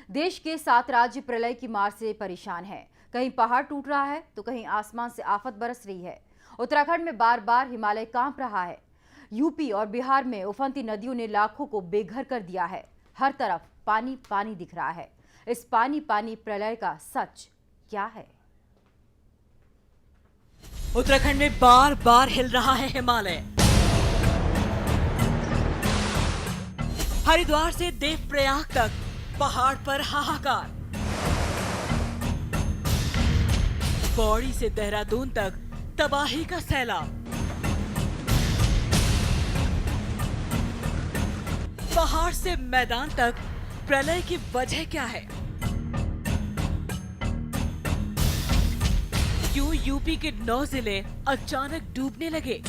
देश के 7 राज्य प्रलय की मार से परेशान हैं। कहीं पहाड़ टूट रहा है तो कहीं आसमान से आफत बरस रही है। उत्तराखंड में बार बार हिमालय कांप रहा है। यूपी और बिहार में उफनती नदियों ने लाखों को बेघर कर दिया है। हर तरफ पानी पानी दिख रहा है। इस पानी पानी प्रलय का सच क्या है? उत्तराखंड में बार बार हिल रहा है हिमालय। हरिद्वार से देवप्रयाग तक पहाड़ पर हाहाकार। पौड़ी से देहरादून तक तबाही का सैलाब। पहाड़ से मैदान तक प्रलय की वजह क्या है? क्यों यूपी के 9 जिले अचानक डूबने लगे?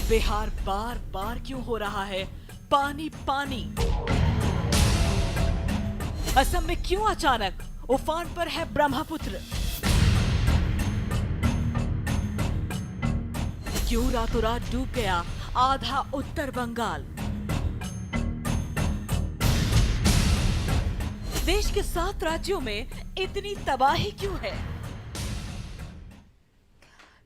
बिहार बार बार क्यों हो रहा है पानी पानी? असम में क्यों अचानक उफान पर है ब्रह्मपुत्र? क्यों रातों रात डूब गया आधा उत्तर बंगाल? देश के 7 राज्यों में इतनी तबाही क्यों है?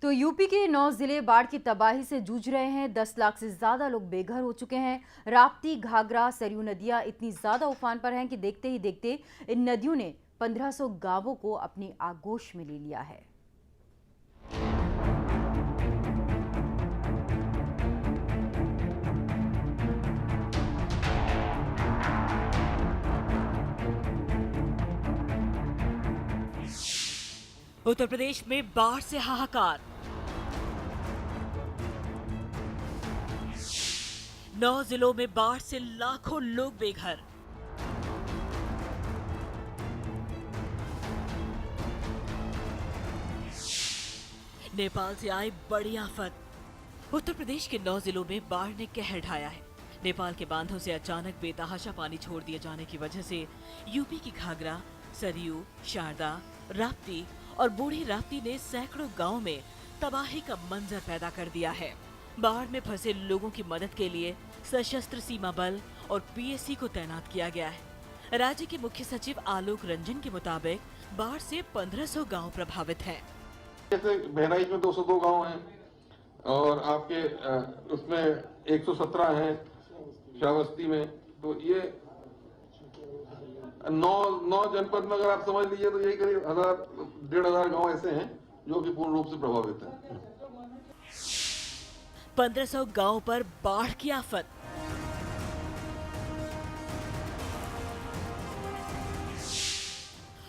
तो यूपी के 9 जिले बाढ़ की तबाही से जूझ रहे हैं। 10 लाख से ज्यादा लोग बेघर हो चुके हैं। राप्ती, घाघरा, सरयू नदियां इतनी ज्यादा उफान पर हैं कि देखते ही देखते इन नदियों ने 1500 गांवों को अपनी आगोश में ले लिया है। उत्तर प्रदेश में बाढ़ से हाहाकार। 9 जिलों में बाढ़ से लाखों लोग बेघर। नेपाल से आई बड़ी आफत। उत्तर प्रदेश के 9 जिलों में बाढ़ ने कहर ढाया है। नेपाल के बांधों से अचानक बेतहाशा पानी छोड़ दिए जाने की वजह से यूपी की घाघरा, सरयू, शारदा, राप्ती और बूढ़ी राप्ती ने सैकड़ों गांवों में तबाही का मंजर पैदा कर दिया है। बाढ़ में फंसे लोगों की मदद के लिए सशस्त्र सीमा बल और पीएसी को तैनात किया गया है। राज्य के मुख्य सचिव आलोक रंजन के मुताबिक बाढ़ से 1500 गांव प्रभावित हैं। जैसे बहराइच में 202 गांव हैं और आपके उसमें 117 हैं श्रावस्ती में। तो ये 9 जनपद में अगर आप समझ लीजिए तो यही करीब 1000-1500 गांव ऐसे हैं जो कि पूर्ण रूप से प्रभावित हैं। 1500 गांव पर बाढ़ की आफत।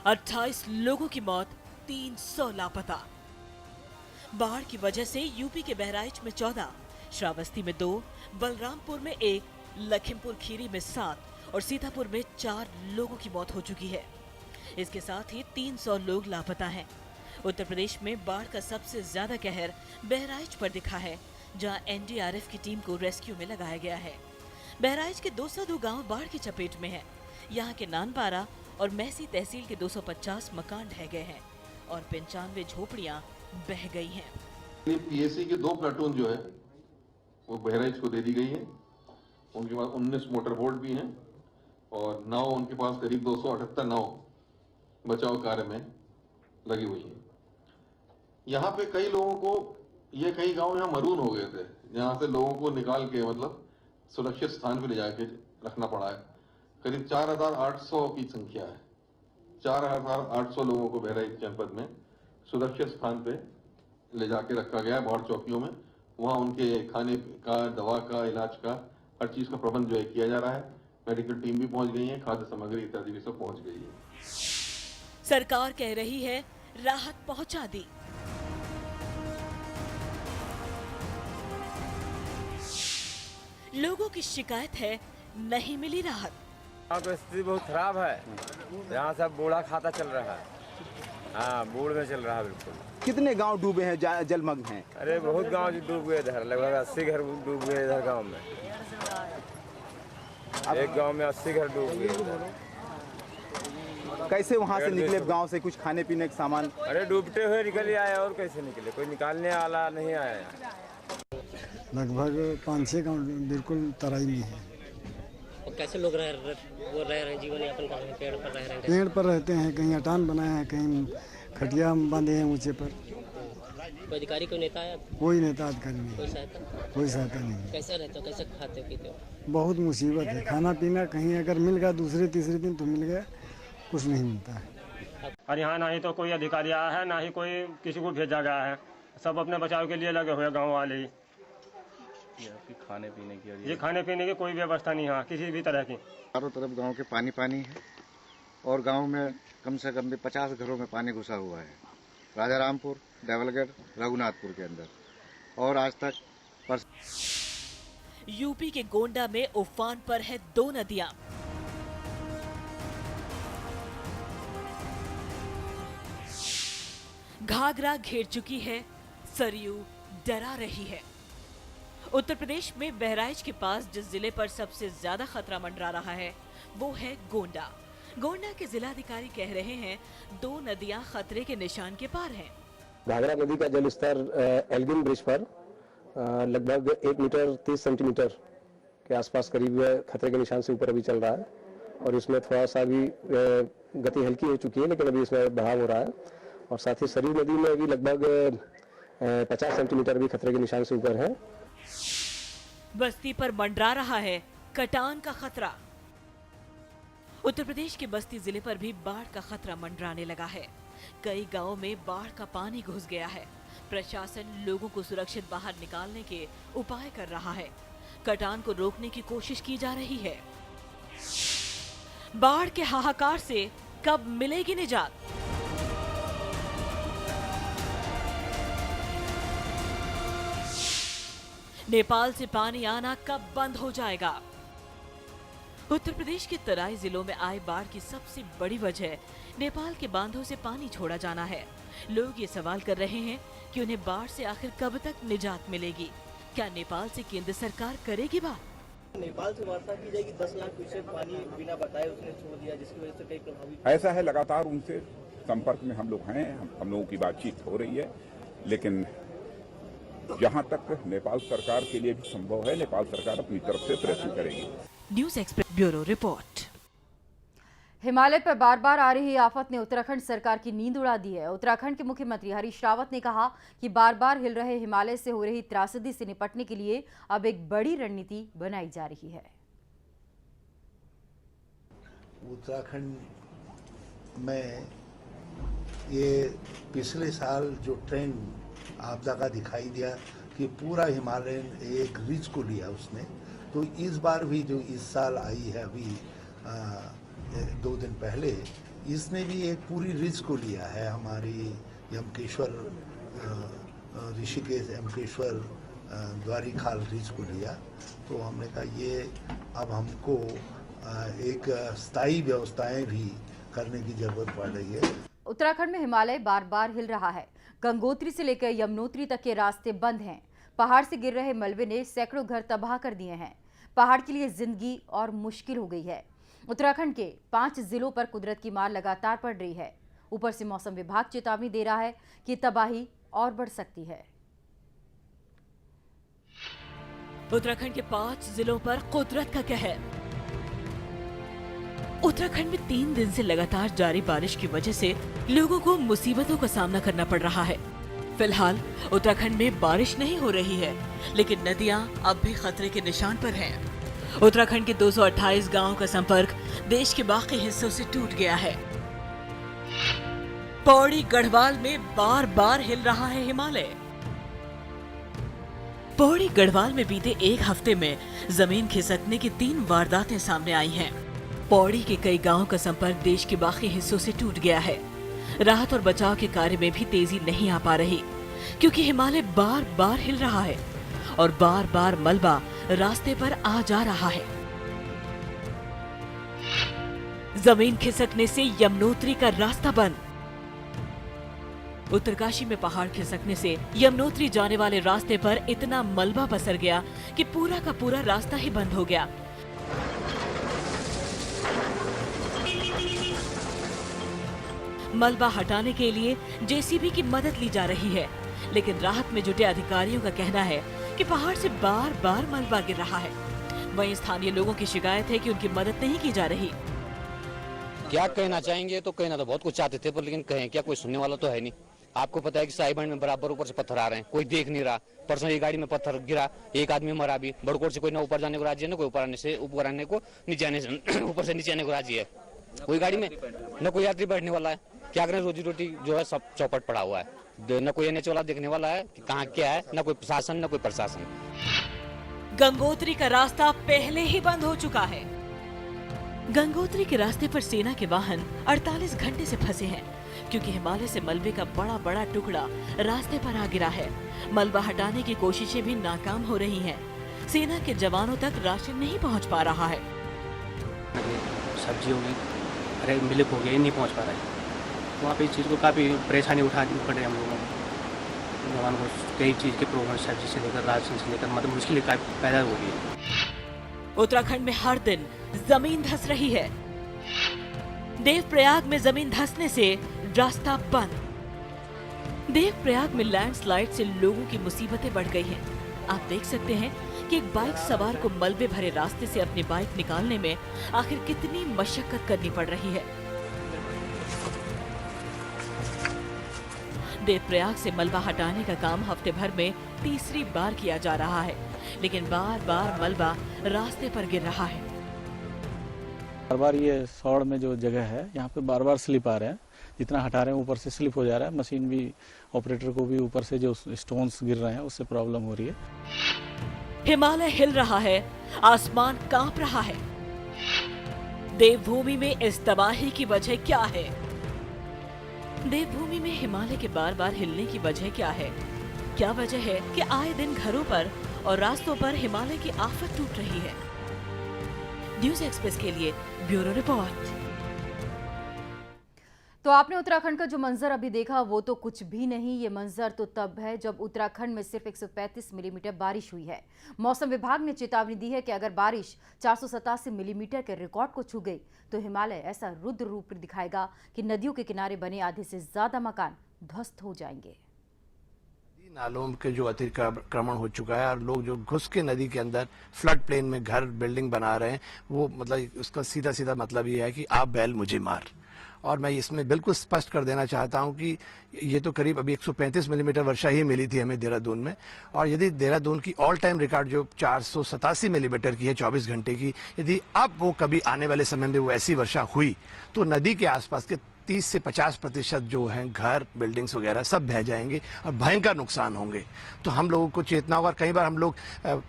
अट्ठाईस लोगों की मौत, 300 लापता। बाढ़ की वजह से यूपी के बहराइच में 14, श्रावस्ती में 2, बलरामपुर में 1, लखीमपुर खीरी में 7 और सीतापुर में 4 लोगों की मौत हो चुकी है। इसके साथ ही 300 लोग लापता हैं। उत्तर प्रदेश में बाढ़ का सबसे ज्यादा कहर बहराइच पर दिखा है, जहां एनडीआरएफ की टीम को रेस्क्यू में लगाया गया है। बहराइच के 202 गांव बाढ़ की चपेट में हैं। यहां के नानपारा और महसी तहसील के 250 मकान ढह गए हैं और 95 झोपड़ियां बह गई हैं। पीएसी के 2 प्लाटून जो है वो बहराइच को दे दी गई है। उनके पास 19 मोटर बोट भी हैं और नाव उनके पास करीब 278 नाव बचाव कार्य में लगी हुई है। यहाँ पे कई लोगों को ये कई गांव यहाँ मरून हो गए थे, जहाँ से लोगों को निकाल के मतलब सुरक्षित स्थान पे ले जाके रखना पड़ा है। करीब 4800 की संख्या है। 4800 लोगों को बहराइच जनपद में सुरक्षित स्थान पे ले जाके रखा गया है बाढ़ चौकियों में। वहाँ उनके खाने का, दवा का, इलाज का हर चीज का प्रबंध जो है किया जा रहा है। मेडिकल टीम भी पहुंच गई है, खाद्य सामग्री इत्यादि भी सब पहुंच गई है। सरकार कह रही है राहत पहुंचा दी। लोगों की शिकायत है नहीं मिली राहत। यहाँ तो स्थिति बहुत खराब है। यहाँ सब बूढ़ा खाता चल रहा है। हाँ, बूढ़ में चल रहा है बिल्कुल। कितने गांव डूबे हैं, जलमग्न हैं? अरे बहुत गांव डूब गए इधर, लगभग 80 घर डूब गए इधर गांव में। एक गांव में 80 घर डूब गए। कैसे वहाँ से निकले गांव से? कुछ खाने पीने का सामान? अरे डूबते हुए निकल आए, और कैसे निकले? कोई निकालने वाला नहीं आया। लगभग 5-6 गाँव बिल्कुल तराई में है। और कैसे लोग रह रहे हैं, जीवन यापन कर रहे हैं, पेड़ पर रह रहे हैं? पेड़ पर रहते हैं, कहीं अटान बनाए हैं, कहीं खटिया बांधे हैं ऊंचे पर। कोई अधिकारी, कोई नेता है? कोई नेता अधिकारी नहीं, कोई सहायता नहीं। कैसे रहते हो, कैसे खाते पीते हो? बहुत मुसीबत है, खाना पीना कहीं अगर मिल गया दूसरे तीसरे दिन तो मिल गया, कुछ नहीं मिलता है। और यहाँ ना ही तो कोई अधिकारी आया है, ना ही कोई किसी को भेजा गया है। सब अपने बचाव के लिए लगे हुए गाँव वाले ही। ये खाने पीने की कोई व्यवस्था नहीं है किसी भी तरह की। चारों तरफ गांव के पानी पानी है और गांव में कम से कम भी 50 घरों में पानी घुसा हुआ है। राजारामपुर, देवलगढ़, रघुनाथपुर के अंदर, और आज तक यूपी के गोंडा में उफान पर है 2 नदियां। घाघरा घेर चुकी है, सरयू डरा रही है। उत्तर प्रदेश में बहराइच के पास जिस जिले पर सबसे ज्यादा खतरा मंडरा रहा है वो है गोंडा। गोंडा के जिलाधिकारी कह रहे हैं 2 नदियां खतरे के निशान के पार हैं। घाघरा नदी का जलस्तर एल्गिन ब्रिज पर लगभग 1 मीटर 30 सेंटीमीटर के आसपास करीब खतरे के निशान से ऊपर अभी चल रहा है, और इसमें थोड़ा सा भी गति हल्की हो चुकी है, लेकिन अभी इसमें बहाव हो रहा है। और साथ ही सरयू नदी में भी लगभग 50 सेंटीमीटर भी खतरे के निशान से ऊपर है। बस्ती पर मंडरा रहा है कटान का खतरा। उत्तर प्रदेश के बस्ती जिले पर भी बाढ़ का खतरा मंडराने लगा है। कई गांवों में बाढ़ का पानी घुस गया है। प्रशासन लोगों को सुरक्षित बाहर निकालने के उपाय कर रहा है। कटान को रोकने की कोशिश की जा रही है। बाढ़ के हाहाकार से कब मिलेगी निजात? नेपाल से पानी आना कब बंद हो जाएगा? उत्तर प्रदेश के तराई जिलों में आए बाढ़ की सबसे बड़ी वजह नेपाल के बांधों से पानी छोड़ा जाना है। लोग ये सवाल कर रहे हैं कि उन्हें बाढ़ से आखिर कब तक निजात मिलेगी। क्या नेपाल से केंद्र सरकार करेगी बात? नेपाल से वार्ता की जाएगी। 10 लाख क्यूसेक पानी बिना बताए उसने छोड़ दिया, जिसकी वजह से कई प्रभावित। ऐसा है, लगातार उनसे संपर्क में हम लोग हैं, हम लोगों की बातचीत हो रही है, लेकिन जहां तक नेपाल सरकार के लिए भी संभव है, नेपाल सरकार अपनी तरफ से प्रयत्न करेगी। News express bureau report. Himalaya पर बार बार आ रही आफत ने उत्तराखंड सरकार की नींद उड़ा दी है। उत्तराखंड के मुख्यमंत्री हरीश रावत ने कहा कि बार बार हिल रहे हिमालय से हो रही त्रासदी से निपटने के लिए अब एक बड़ी रणनीति बनाई जा रही है। उत्तराखंड में ये पिछले साल जो ट्रेंड आपदा का दिखाई दिया कि पूरा हिमालय एक रिज को लिया उसने, तो इस बार भी जो इस साल आई है अभी 2 दिन पहले, इसने भी एक पूरी रिज को लिया है। हमारी यमकेश्वर, ऋषिकेश, यमकेश्वर, द्वारिखाल रिज को लिया। तो हमने कहा ये अब हमको एक स्थायी व्यवस्थाएं भी करने की जरूरत पड़ रही है। उत्तराखंड में हिमालय बार बार हिल रहा है। गंगोत्री से लेकर यमुनोत्री तक के रास्ते बंद हैं। पहाड़ से गिर रहे मलबे ने सैकड़ों घर तबाह कर दिए हैं। पहाड़ के लिए जिंदगी और मुश्किल हो गई है। उत्तराखंड के 5 जिलों पर कुदरत की मार लगातार पड़ रही है। ऊपर से मौसम विभाग चेतावनी दे रहा है कि तबाही और बढ़ सकती है। उत्तराखंड के 5 जिलों पर कुदरत का कहर। उत्तराखंड में 3 दिन से लगातार जारी बारिश की वजह से लोगों को मुसीबतों का सामना करना पड़ रहा है। फिलहाल उत्तराखंड में बारिश नहीं हो रही है, लेकिन नदियां अब भी खतरे के निशान पर हैं। उत्तराखंड के 228 गांवों का संपर्क देश के बाकी हिस्सों से टूट गया है। पौड़ी गढ़वाल में बार बार हिल रहा है हिमालय। पौड़ी गढ़वाल में बीते 1 हफ्ते में जमीन खिसकने की 3 वारदातें सामने आई हैं। पौड़ी के कई गांवों का संपर्क देश के बाकी हिस्सों से टूट गया है। राहत और बचाव के कार्य में भी तेजी नहीं आ पा रही, क्योंकि हिमालय बार बार हिल रहा है और बार बार मलबा रास्ते पर आ जा रहा है। जमीन खिसकने से यमुनोत्री का रास्ता बंद। उत्तरकाशी में पहाड़ खिसकने से यमुनोत्री जाने वाले रास्ते पर इतना मलबा पसर गया कि पूरा का पूरा रास्ता ही बंद हो गया। मलबा हटाने के लिए जेसीबी की मदद ली जा रही है, लेकिन राहत में जुटे अधिकारियों का कहना है कि पहाड़ से बार बार मलबा गिर रहा है। वहीं स्थानीय लोगों की शिकायत है कि उनकी मदद नहीं की जा रही। क्या कहना चाहेंगे तो कहना तो बहुत कुछ चाहते थे, पर लेकिन कहें क्या, कोई सुनने वाला तो है नहीं। आपको पता है कि साहिबगंज में बराबर ऊपर से पत्थर आ रहे हैं, कोई देख नहीं रहा। परसों एक गाड़ी में पत्थर गिरा, एक आदमी मरा भी। बड़कोट से कोई ना ऊपर जाने को राजी है, ना कोई ऊपर आने से नीचे आने से ऊपर से नीचे आने को राजी है। कोई गाड़ी में न कोई यात्री बैठने वाला है। क्या करें, रोजी रोटी जो है सब चौपट पड़ा हुआ है। न कोई एनएच वाला देखने वाला है कि कहाँ क्या है, न कोई प्रशासन न कोई प्रशासन। गंगोत्री का रास्ता पहले ही बंद हो चुका है। गंगोत्री के रास्ते पर सेना के वाहन 48 घंटे से फंसे हैं, क्योंकि हिमालय से मलबे का बड़ा बड़ा टुकड़ा रास्ते पर आ गिरा है। मलबा हटाने की कोशिशें भी नाकाम हो रही हैं। सेना के जवानों तक राशन नहीं पहुंच पा रहा है। सब्जी हो गई, अरे मिल्क हो गया, नहीं पहुंच पा रहा है। वहाँ पे इस चीज़ को काफ़ी परेशानी उठानी पड़ रही है हम लोगों को। जवान को कई चीज़ के प्रॉब्लम, सब्जी से लेकर राशन से लेकर मतलब मुश्किलें काफ़ी पैदा हो गई है। उत्तराखंड में हर दिन जमीन धंस रही है। देवप्रयाग में जमीन धंसने से रास्ता बंद। देवप्रयाग में लैंडस्लाइड से लोगों की मुसीबतें बढ़ गई हैं। आप देख सकते हैं कि एक बाइक सवार को मलबे भरे रास्ते से अपनी बाइक निकालने में आखिर कितनी मशक्कत करनी पड़ रही है। देवप्रयाग से मलबा हटाने का काम हफ्ते भर में तीसरी बार किया जा रहा है, लेकिन बार बार मलबा रास्ते पर गिर रहा है। बार बार ये सौड़ में जो जगह है यहाँ पे बार बार स्लिप आ रहे हैं। जितना हटा रहे हैं ऊपर से स्लिप हो जा रहा है। मशीन भी, ऑपरेटर को भी ऊपर से जो स्टोन्स गिर रहे हैं उससे प्रॉब्लम हो रही है। हिमालय हिल रहा है, आसमान कांप रहा है। देवभूमि में इस तबाही की वजह क्या है? देवभूमि में हिमालय के बार बार हिलने की वजह क्या है? क्या वजह है कि आए दिन घरों पर और रास्तों पर हिमालय की आफत टूट रही है? न्यूज़ एक्सप्रेस के लिए ब्यूरो रिपोर्ट। तो आपने उत्तराखंड का जो मंजर अभी देखा वो तो कुछ भी नहीं। ये मंजर तो तब है जब उत्तराखंड में सिर्फ 135 मिलीमीटर बारिश हुई है। मौसम विभाग ने चेतावनी दी है कि अगर बारिश 487 मिलीमीटर के रिकॉर्ड को छू गई तो हिमालय ऐसा रुद्र रूप दिखाएगा कि नदियों के किनारे बने आधे से ज्यादा मकान ध्वस्त हो जाएंगे। नालों के जो अतिक्रमण हो चुका है और लोग जो घुस के नदी के अंदर फ्लड प्लेन में घर बिल्डिंग बना रहे हैं, वो मतलब उसका सीधा सीधा मतलब ये है कि आप बैल मुझे मार। और मैं इसमें बिल्कुल स्पष्ट कर देना चाहता हूं कि ये तो करीब अभी 135 मिलीमीटर वर्षा ही मिली थी हमें देहरादून में, और यदि देहरादून की ऑल टाइम रिकॉर्ड जो 487 मिलीमीटर की है 24 घंटे की, यदि अब वो कभी आने वाले समय में वो ऐसी वर्षा हुई तो नदी के आसपास के 30 से 50% जो हैं घर बिल्डिंग्स वगैरह सब बह जाएंगे और भयंकर नुकसान होंगे। तो हम लोगों को चेतना होगा। कई बार हम लोग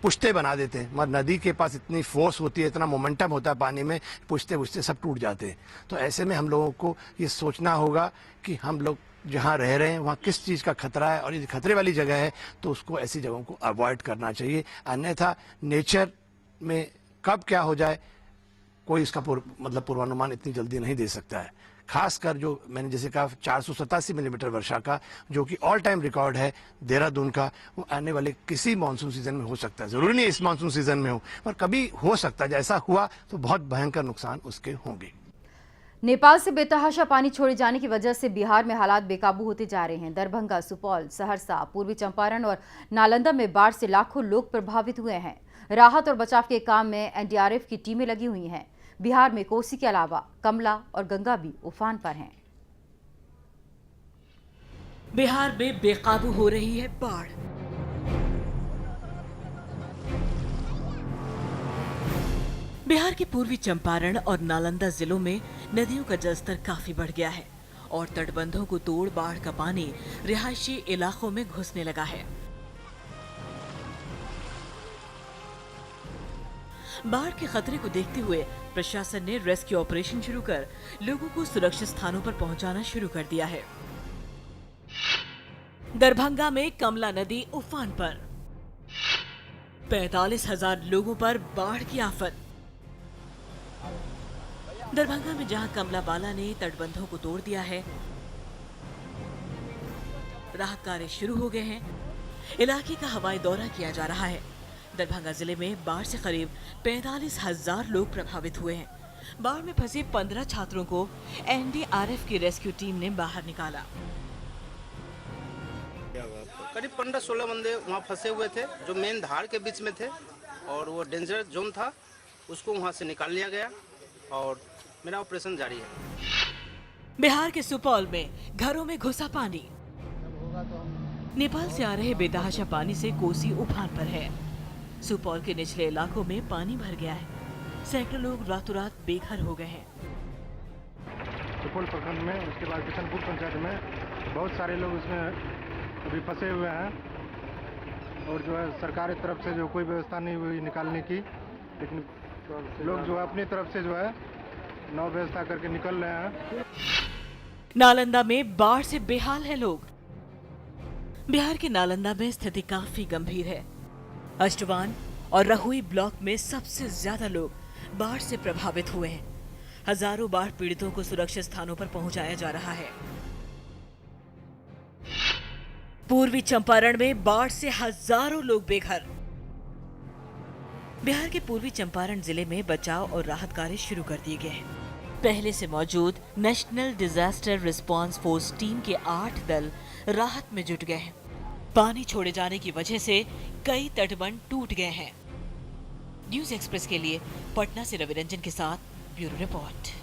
पुश्ते बना देते हैं, मगर नदी के पास इतनी फोर्स होती है, इतना मोमेंटम होता है पानी में, पुश्ते पुश्ते सब टूट जाते हैं। तो ऐसे में हम लोगों को ये सोचना होगा कि हम लोग जहाँ रह रहे हैं वहाँ किस चीज़ का खतरा है, और यदि खतरे वाली जगह है तो उसको ऐसी जगहों को अवॉइड करना चाहिए। अन्यथा नेचर में कब क्या हो जाए कोई इसका मतलब पूर्वानुमान इतनी जल्दी नहीं दे सकता है। खासकर जो मैंने जैसे कहा 487 मिलीमीटर वर्षा का जो कि ऑल टाइम रिकॉर्ड है देहरादून का, वो आने वाले किसी मानसून सीजन में हो सकता है। जरूरी नहीं इस मानसून सीजन में हो, पर कभी हो सकता है। ऐसा हुआ तो बहुत भयंकर नुकसान उसके होंगे। नेपाल से बेतहाशा पानी छोड़े जाने की वजह से बिहार में हालात बेकाबू होते जा रहे हैं। दरभंगा, सुपौल, सहरसा, पूर्वी चंपारण और नालंदा में बाढ़ से लाखों लोग प्रभावित हुए हैं। राहत और बचाव के काम में एनडीआरएफ की टीमें लगी हुई हैं। बिहार में कोसी के अलावा कमला और गंगा भी उफान पर हैं। बिहार में बेकाबू हो रही है बाढ़। बिहार के पूर्वी चंपारण और नालंदा जिलों में नदियों का जलस्तर काफी बढ़ गया है और तटबंधों को तोड़ बाढ़ का पानी रिहायशी इलाकों में घुसने लगा है। बाढ़ के खतरे को देखते हुए प्रशासन ने रेस्क्यू ऑपरेशन शुरू कर लोगों को सुरक्षित स्थानों पर पहुंचाना शुरू कर दिया है। दरभंगा में कमला नदी उफान पर, 45,000 लोगों पर बाढ़ की आफत। दरभंगा में जहां कमला बाला ने तटबंधों को तोड़ दिया है, राहत कार्य शुरू हो गए हैं। इलाके का हवाई दौरा किया जा रहा है। दरभंगा जिले में बाढ़ से करीब 45,000 लोग प्रभावित हुए हैं। बाढ़ में फंसे 15 छात्रों को एनडीआरएफ की रेस्क्यू टीम ने बाहर निकाला। करीब 15-16 बंदे वहाँ फंसे हुए थे जो मेन धार के बीच में थे और वो डेंजर जोन था, उसको वहाँ से निकाल लिया गया और मेरा ऑपरेशन जारी है। बिहार के सुपौल में घरों में घुसा पानी। नेपाल से आ रहे बेतहाशा पानी से कोसी उफान पर है। सुपौल के निचले इलाकों में पानी भर गया है। सैकड़ों लोग रातों रात बेघर हो गए हैं। सुपौल प्रखंड में, उसके बाद किशनपुर पंचायत में बहुत सारे लोग उसमें अभी फंसे हुए हैं और जो है सरकार की तरफ से जो कोई व्यवस्था नहीं हुई निकालने की, लेकिन लोग जो है अपनी तरफ से जो है नाव व्यवस्था करके निकल रहे हैं। नालंदा में बाढ़ से बेहाल है लोग। बिहार के नालंदा में स्थिति काफी गंभीर है। अष्टवान और रहुई ब्लॉक में सबसे ज्यादा लोग बाढ़ से प्रभावित हुए हैं। हजारों बाढ़ पीड़ितों को सुरक्षित स्थानों पर पहुंचाया जा रहा है। पूर्वी चंपारण में बाढ़ से हजारों लोग बेघर। बिहार के पूर्वी चंपारण जिले में बचाव और राहत कार्य शुरू कर दिए गए हैं। पहले से मौजूद national disaster response force team के 8 दल राहत में जुट गए हैं। पानी छोड़े जाने की वजह से कई तटबंध टूट गए हैं। न्यूज़ एक्सप्रेस के लिए पटना से रवि रंजन के साथ ब्यूरो रिपोर्ट।